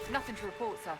Nothing to report, sir.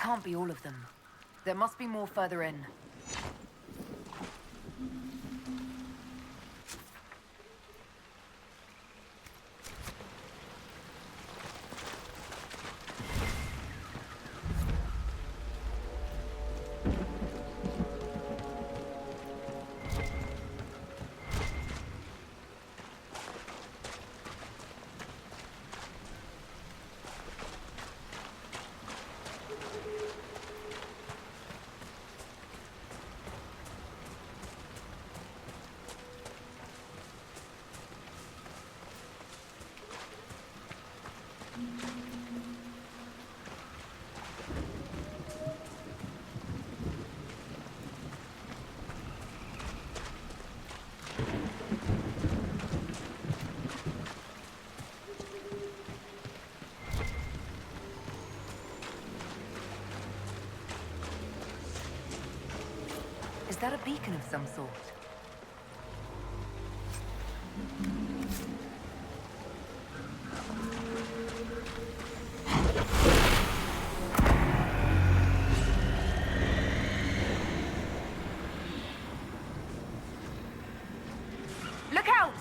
Can't be all of them. There must be more further in. Is that a beacon of some sort? Look out!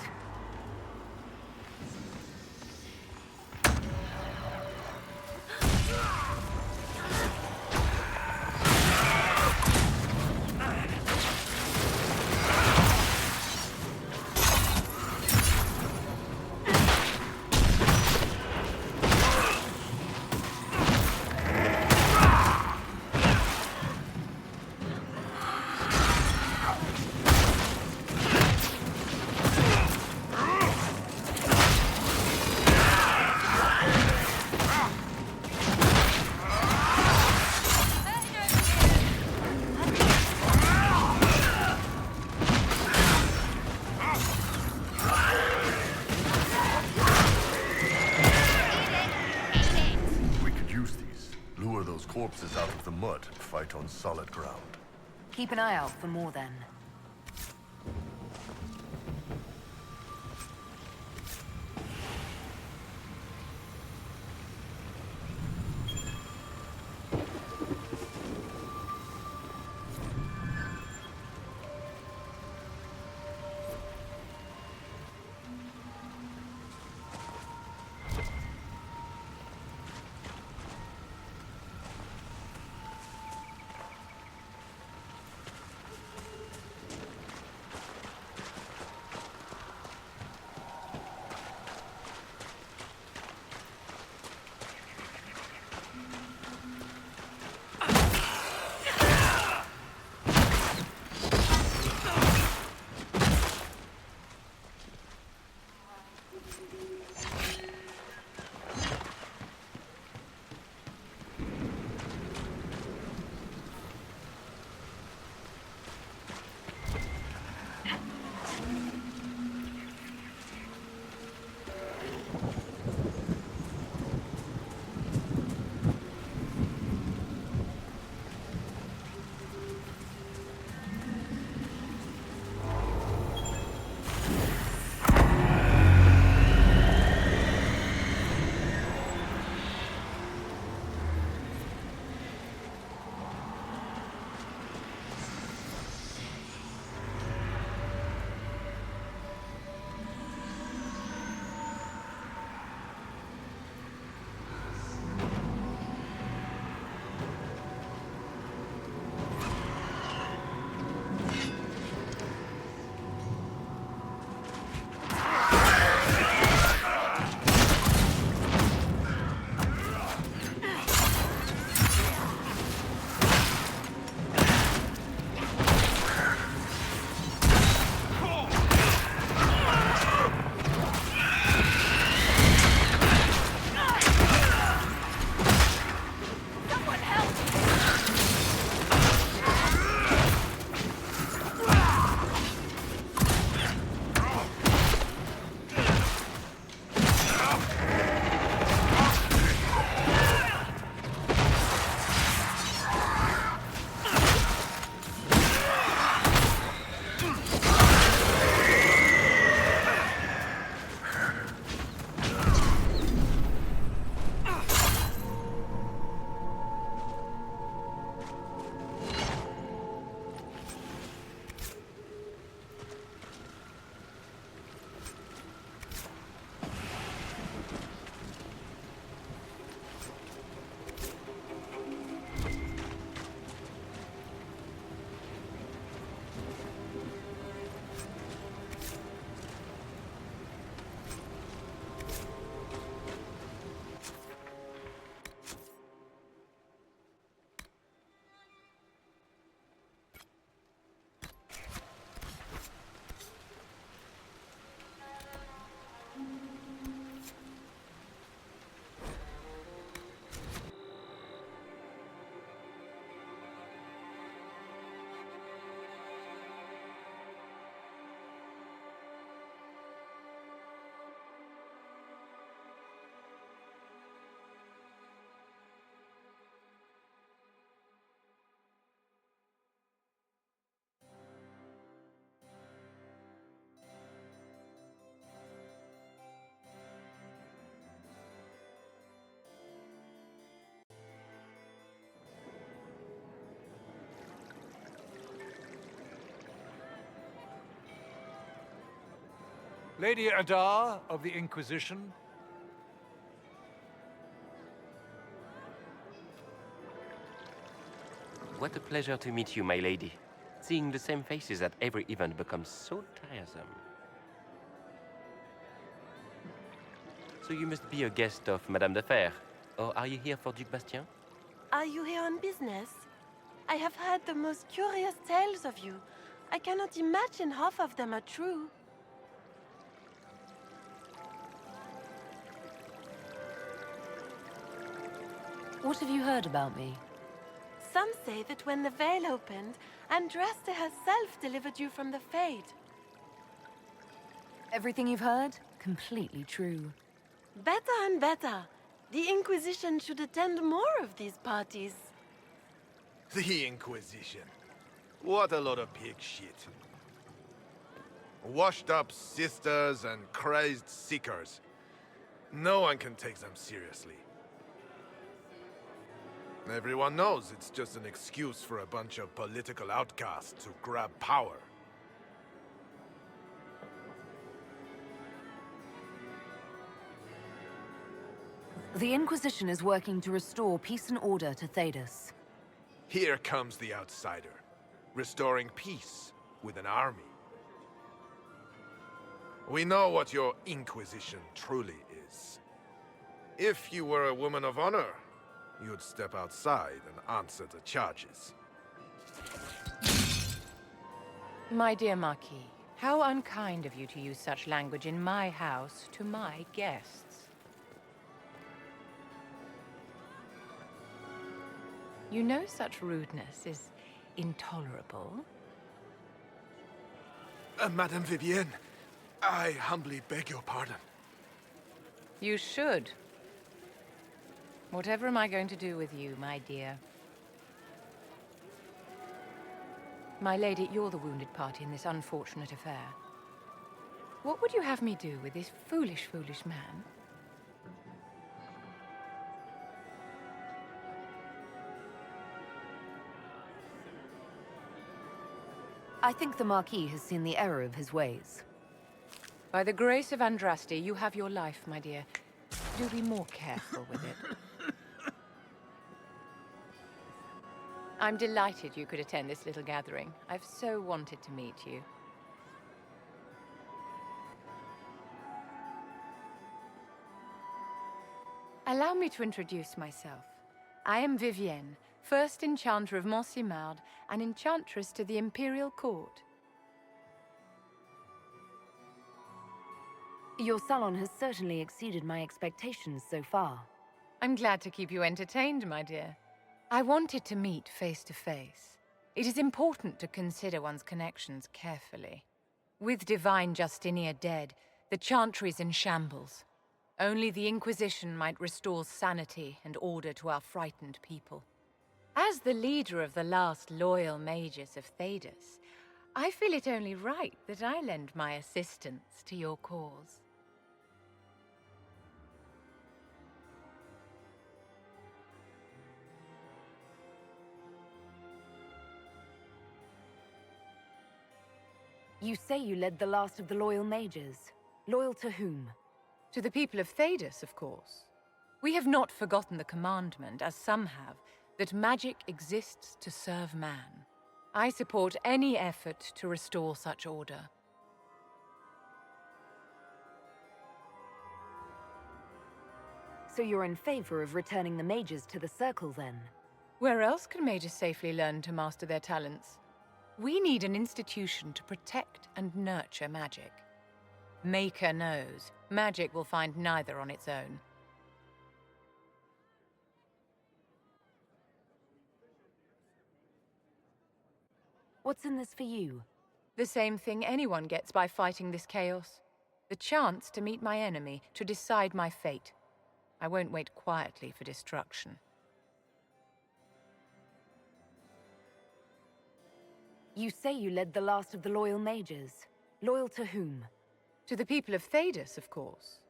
Corpses out of the mud and fight on solid ground. Keep an eye out for more then. Lady Adaar of the Inquisition. What a pleasure to meet you, my lady. Seeing the same faces at every event becomes so tiresome. So you must be a guest of Madame de Fer, or are you here for Duc Bastien? Are you here on business? I have heard the most curious tales of you. I cannot imagine half of them are true. What have you heard about me? Some say that when the veil opened, Andraste herself delivered you from the Fade. Everything you've heard? Completely true. Better and better. The Inquisition should attend more of these parties. The Inquisition. What a lot of pig shit. Washed up sisters and crazed seekers. No one can take them seriously. Everyone knows it's just an excuse for a bunch of political outcasts to grab power. The Inquisition is working to restore peace and order to Thedas. Here comes the outsider, restoring peace with an army. We know what your Inquisition truly is. If you were a woman of honor, you'd step outside and answer the charges. My dear Marquis, how unkind of you to use such language in my house to my guests. You know such rudeness is intolerable. Madame Vivienne, I humbly beg your pardon. You should. Whatever am I going to do with you, my dear? My lady, you're the wounded party in this unfortunate affair. What would you have me do with this foolish, foolish man? I think the Marquis has seen the error of his ways. By the grace of Andraste, you have your life, my dear. Do be more careful with it. I'm delighted you could attend this little gathering. I've so wanted to meet you. Allow me to introduce myself. I am Vivienne, first Enchanter of Montsimard and Enchantress to the Imperial Court. Your salon has certainly exceeded my expectations so far. I'm glad to keep you entertained, my dear. I wanted to meet face to face. It is important to consider one's connections carefully. With Divine Justinia dead, the Chantry is in shambles. Only the Inquisition might restore sanity and order to our frightened people. As the leader of the last loyal mages of Thedas, I feel it only right that I lend my assistance to your cause. You say you led the last of the loyal mages. Loyal to whom? To the people of Thedas, of course. We have not forgotten the commandment, as some have, that magic exists to serve man. I support any effort to restore such order. So you're in favor of returning the mages to the Circle, then? Where else can mages safely learn to master their talents? We need an institution to protect and nurture magic. Maker knows, magic will find neither on its own. What's in this for you? The same thing anyone gets by fighting this chaos. The chance to meet my enemy, to decide my fate. I won't wait quietly for destruction. You say you led the last of the loyal mages. Loyal to whom? To the people of Thedas, of course.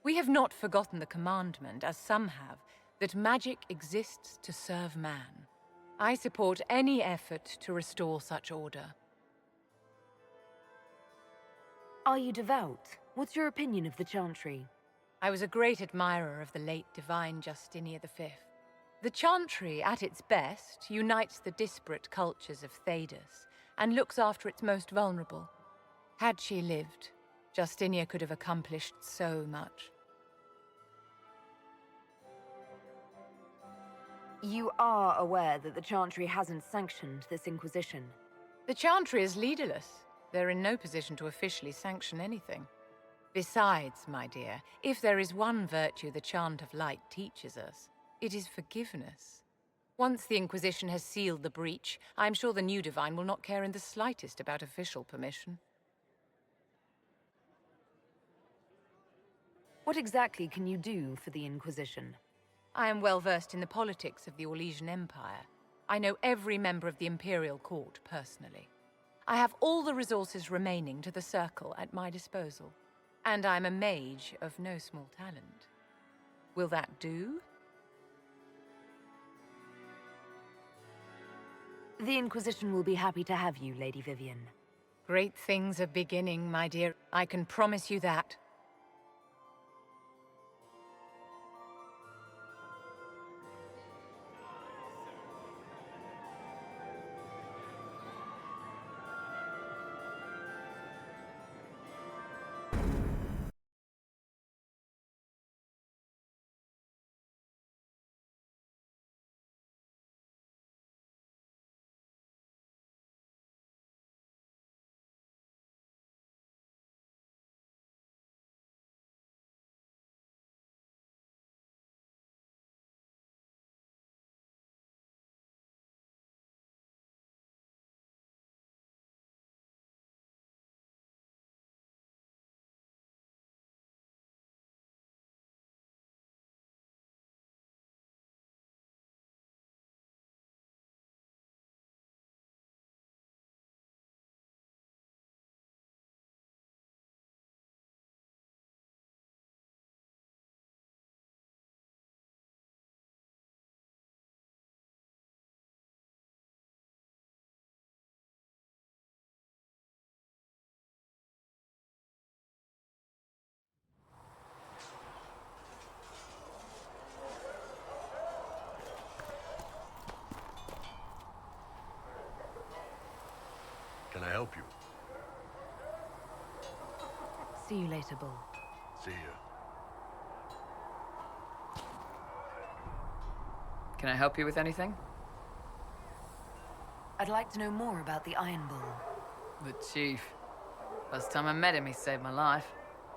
We have not forgotten the commandment, as some have, that magic exists to serve man. I support any effort to restore such order. Are you devout? What's your opinion of the Chantry? I was a great admirer of the late divine Justinia V. The Chantry, at its best, unites the disparate cultures of Thedas and looks after its most vulnerable. Had she lived, Justinia could have accomplished so much. You are aware that the Chantry hasn't sanctioned this Inquisition. The Chantry is leaderless. They're in no position to officially sanction anything. Besides, my dear, if there is one virtue the Chant of Light teaches us, it is forgiveness. Once the Inquisition has sealed the breach, I'm sure the new Divine will not care in the slightest about official permission. What exactly can you do for the Inquisition? I am well versed in the politics of the Orlesian Empire. I know every member of the Imperial Court personally. I have all the resources remaining to the Circle at my disposal. And I'm a mage of no small talent. Will that do? The Inquisition will be happy to have you, Lady Vivienne. Great things are beginning, my dear. I can promise you that. Can I help you? See you later, Bull. See you. Can I help you with anything? I'd like to know more about the Iron Bull. The Chief. Last time I met him, he saved my life.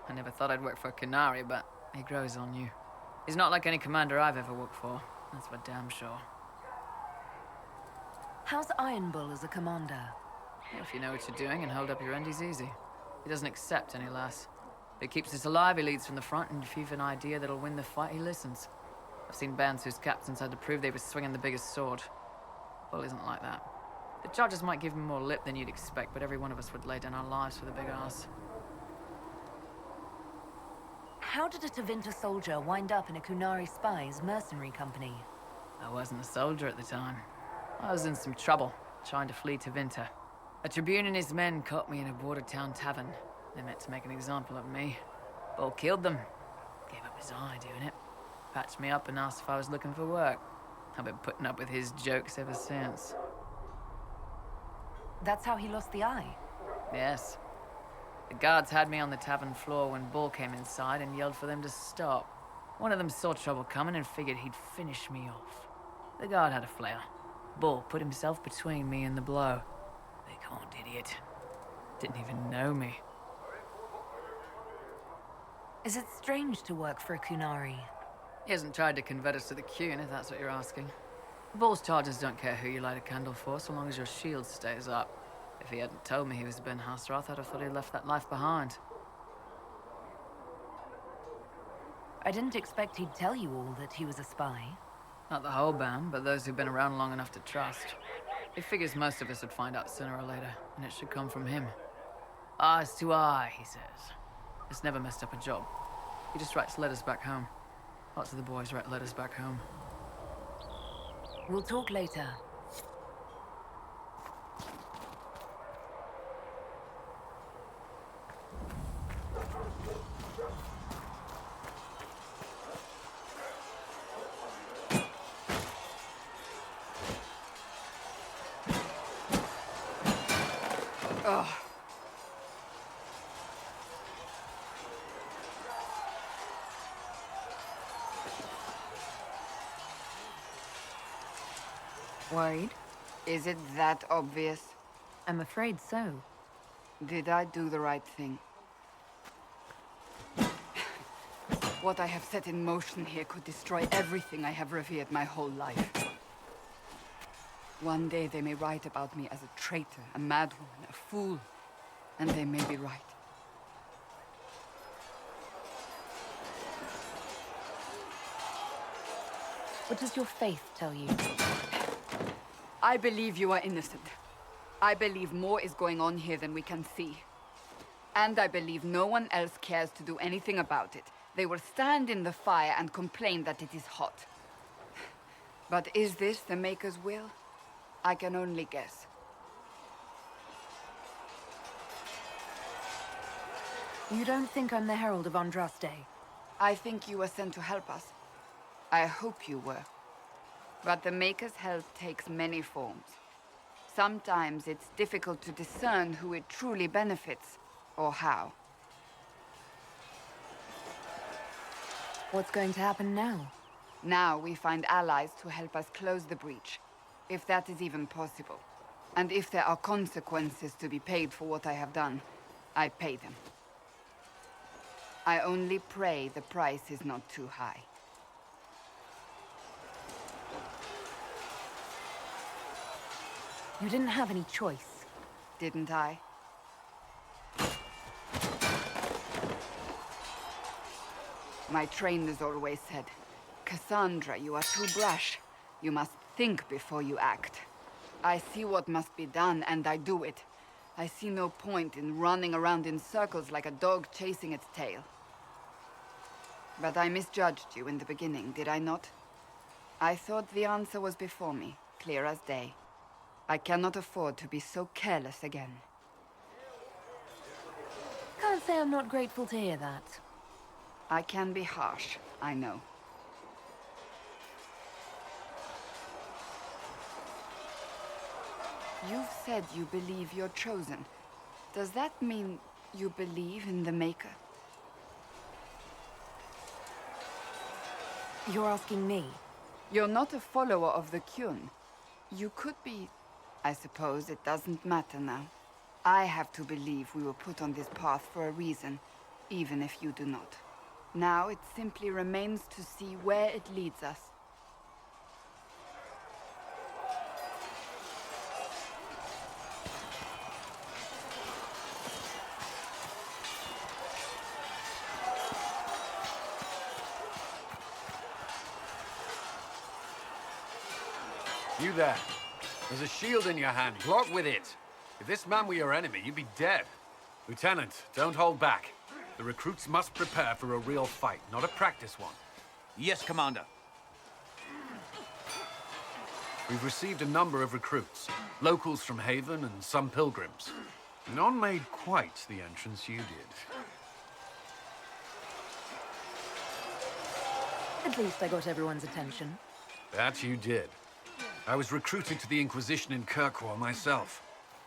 I never thought I'd work for Qunari, but he grows on you. He's not like any commander I've ever worked for. That's for damn sure. How's Iron Bull as a commander? Well, if you know what you're doing and hold up your end, he's easy. He doesn't accept any less. If he keeps us alive, he leads from the front, and if you've an idea that'll win the fight, he listens. I've seen bands whose captains had to prove they were swinging the biggest sword. Bull isn't like that. The charges might give him more lip than you'd expect, but every one of us would lay down our lives for the big ass. How did a Tevinter soldier wind up in a Qunari spy's mercenary company? I wasn't a soldier at the time. I was in some trouble, trying to flee to Tevinter. A Tribune and his men caught me in a border town tavern. They meant to make an example of me. Bull killed them. Gave up his eye doing it. Patched me up and asked if I was looking for work. I've been putting up with his jokes ever since. That's how he lost the eye? Yes. The guards had me on the tavern floor when Bull came inside and yelled for them to stop. One of them saw trouble coming and figured he'd finish me off. The guard had a flare. Bull put himself between me and the blow. Big-horned idiot. Didn't even know me. Is it strange to work for a Qunari? He hasn't tried to convert us to the Qun, if that's what you're asking. Bull's charges don't care who you light a candle for, so long as your shield stays up. If he hadn't told me he was Ben Hasrath, I'd have thought he'd left that life behind. I didn't expect he'd tell you all that he was a spy. Not the whole band, but those who've been around long enough to trust. He figures most of us would find out sooner or later, and it should come from him. Eyes to eye, he says. It's never messed up a job. He just writes letters back home. Lots of the boys write letters back home. We'll talk later. Worried? Is it that obvious? I'm afraid so. Did I do the right thing? What I have set in motion here could destroy everything I have revered my whole life. One day they may write about me as a traitor, a madwoman, a fool. And they may be right. What does your faith tell you? I believe you are innocent. I believe more is going on here than we can see. And I believe no one else cares to do anything about it. They will stand in the fire and complain that it is hot. But is this the Maker's will? I can only guess. You don't think I'm the Herald of Andraste? I think you were sent to help us. I hope you were. But the Maker's help takes many forms. Sometimes it's difficult to discern who it truly benefits, or how. What's going to happen now? Now we find allies to help us close the breach, if that is even possible. And if there are consequences to be paid for what I have done, I pay them. I only pray the price is not too high. You didn't have any choice. Didn't I? My trainers always said, Cassandra, you are too brash. You must think before you act. I see what must be done, and I do it. I see no point in running around in circles like a dog chasing its tail. But I misjudged you in the beginning, did I not? I thought the answer was before me, clear as day. I cannot afford to be so careless again. Can't say I'm not grateful to hear that. I can be harsh, I know. You've said you believe you're chosen. Does that mean you believe in the Maker? You're asking me? You're not a follower of the Qun. You could be... I suppose it doesn't matter now. I have to believe we were put on this path for a reason, even if you do not. Now it simply remains to see where it leads us. You there. There's a shield in your hand. Block with it. If this man were your enemy, you'd be dead. Lieutenant, don't hold back. The recruits must prepare for a real fight, not a practice one. Yes, Commander. We've received a number of recruits. Locals from Haven and some pilgrims. None made quite the entrance you did. At least I got everyone's attention. That you did. I was recruited to the Inquisition in Kirkwall myself.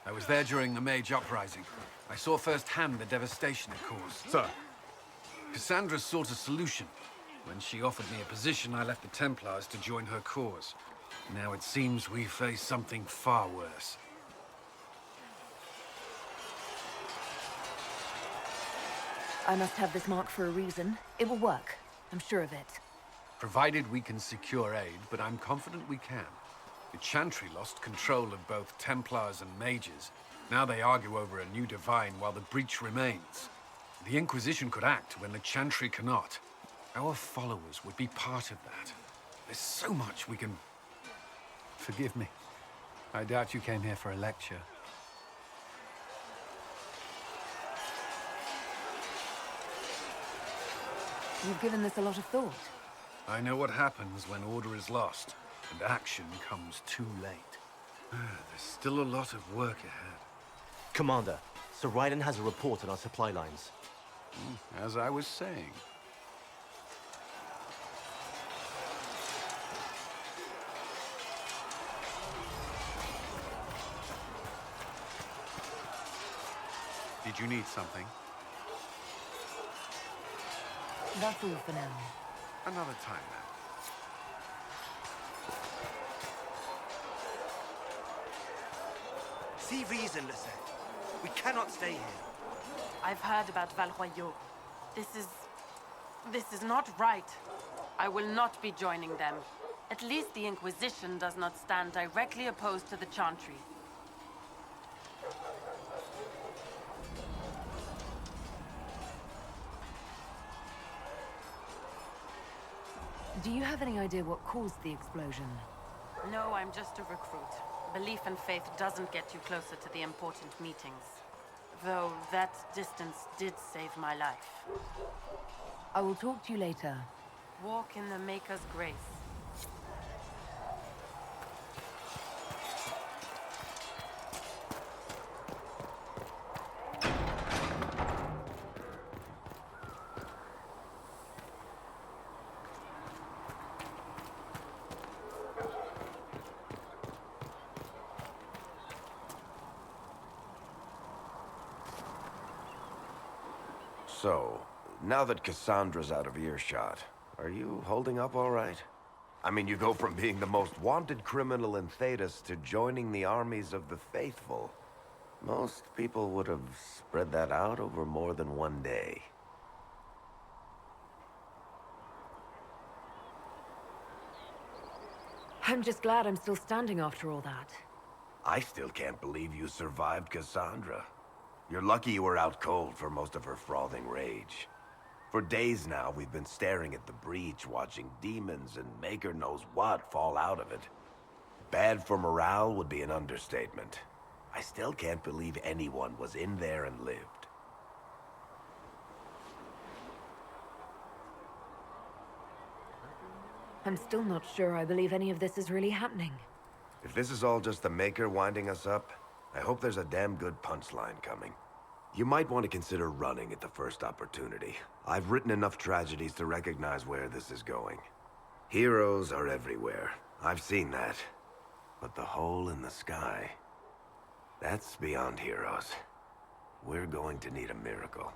I was there during the Mage Uprising. I saw firsthand the devastation it caused. Sir. Cassandra sought a solution. When she offered me a position, I left the Templars to join her cause. Now it seems we face something far worse. I must have this mark for a reason. It will work. I'm sure of it. Provided we can secure aid, but I'm confident we can. The Chantry lost control of both Templars and Mages. Now they argue over a new divine while the breach remains. The Inquisition could act when the Chantry cannot. Our followers would be part of that. There's so much we can... Forgive me. I doubt you came here for a lecture. You've given this a lot of thought. I know what happens when order is lost, and action comes too late. There's still a lot of work ahead. Commander, Sir Ryden has a report on our supply lines. As I was saying. Did you need something? That's all for now. Another time, see reason, Lisette. We cannot stay here. I've heard about Val Royaux. This is not right. I will not be joining them. At least the Inquisition does not stand directly opposed to the Chantry. Do you have any idea what caused the explosion? No, I'm just a recruit. Belief and faith doesn't get you closer to the important meetings. Though that distance did save my life. I will talk to you later. Walk in the Maker's grace. So, now that Cassandra's out of earshot, are you holding up all right? I mean, you go from being the most wanted criminal in Thedas to joining the armies of the faithful. Most people would have spread that out over more than one day. I'm just glad I'm still standing after all that. I still can't believe you survived Cassandra. You're lucky you were out cold for most of her frothing rage. For days now, we've been staring at the breach, watching demons and Maker knows what fall out of it. Bad for morale would be an understatement. I still can't believe anyone was in there and lived. I'm still not sure I believe any of this is really happening. If this is all just the Maker winding us up, I hope there's a damn good punchline coming. You might want to consider running at the first opportunity. I've written enough tragedies to recognize where this is going. Heroes are everywhere. I've seen that. But the hole in the sky, that's beyond heroes. We're going to need a miracle.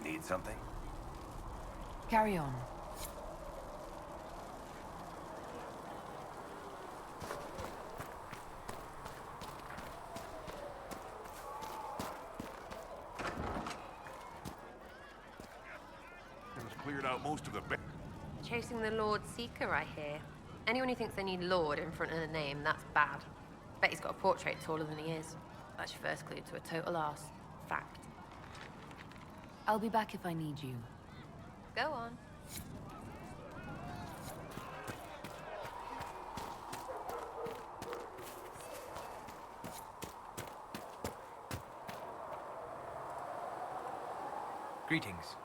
Need something? Carry on. Cleared out most of the Chasing the Lord Seeker, I hear. Anyone who thinks they need Lord in front of the name, that's bad. Bet he's got a portrait taller than he is. That's your first clue to a total arse. Fact. I'll be back if I need you. Go on. Greetings.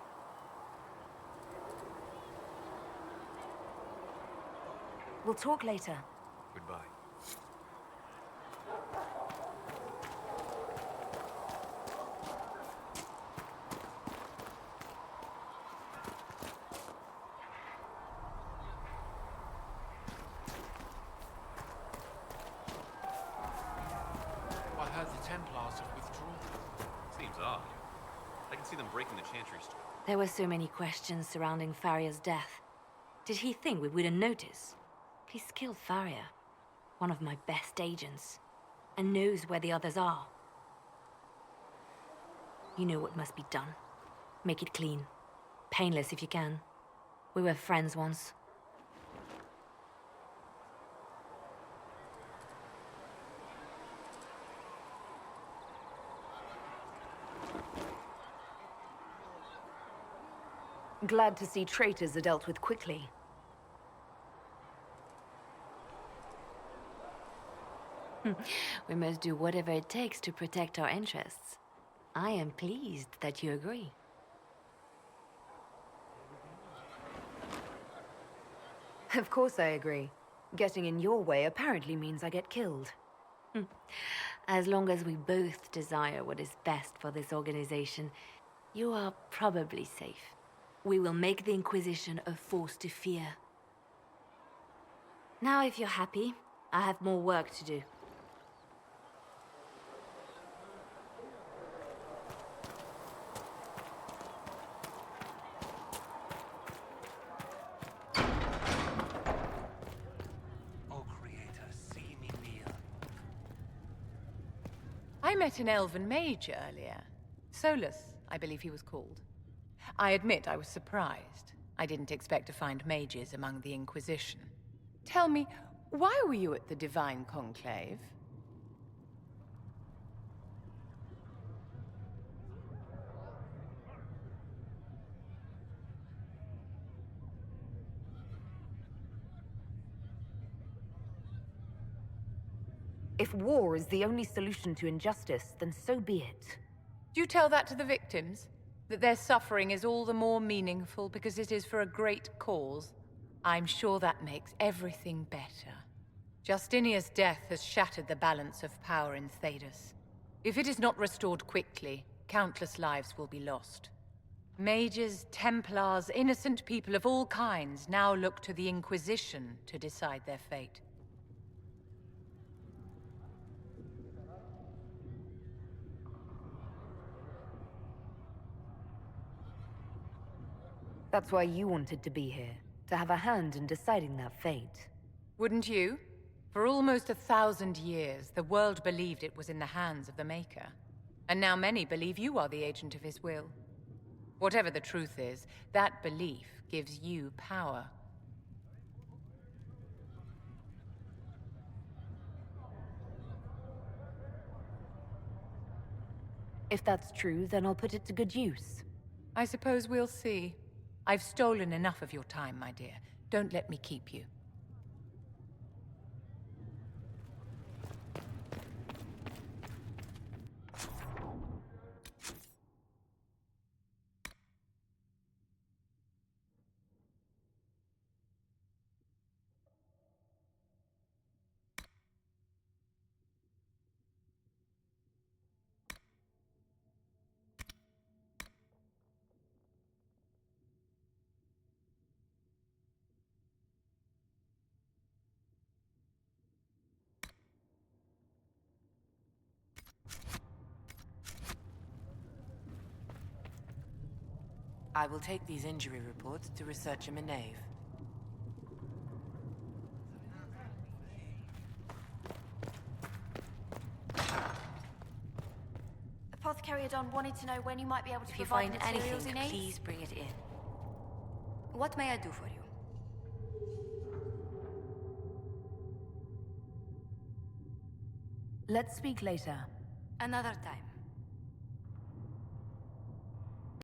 We'll talk later. Goodbye. I heard the Templars have withdrawn. Seems odd. I can see them breaking the Chantry store. There were so many questions surrounding Faria's death. Did he think we wouldn't notice? He's killed Faria, one of my best agents, and knows where the others are. You know what must be done. Make it clean. Painless if you can. We were friends once. Glad to see traitors are dealt with quickly. We must do whatever it takes to protect our interests. I am pleased that you agree. Of course I agree. Getting in your way apparently means I get killed. As long as we both desire what is best for this organization, you are probably safe. We will make the Inquisition a force to fear. Now, if you're happy, I have more work to do. I met an elven mage earlier. Solus, I believe he was called. I admit I was surprised. I didn't expect to find mages among the Inquisition. Tell me, why were you at the Divine Conclave? If war is the only solution to injustice, then so be it. Do you tell that to the victims? That their suffering is all the more meaningful because it is for a great cause? I'm sure that makes everything better. Justinia's death has shattered the balance of power in Thedas. If it is not restored quickly, countless lives will be lost. Mages, Templars, innocent people of all kinds now look to the Inquisition to decide their fate. That's why you wanted to be here, to have a hand in deciding that fate. Wouldn't you? For almost 1,000 years, the world believed it was in the hands of the Maker. And now many believe you are the agent of his will. Whatever the truth is, that belief gives you power. If that's true, then I'll put it to good use. I suppose we'll see. I've stolen enough of your time, my dear. Don't let me keep you. I will take these injury reports to researcher Menave. Apothecary Adon wanted to know when you might be able to If you provide find materials anything, he needs. please bring it in. What may I do for you? Let's speak later. Another time.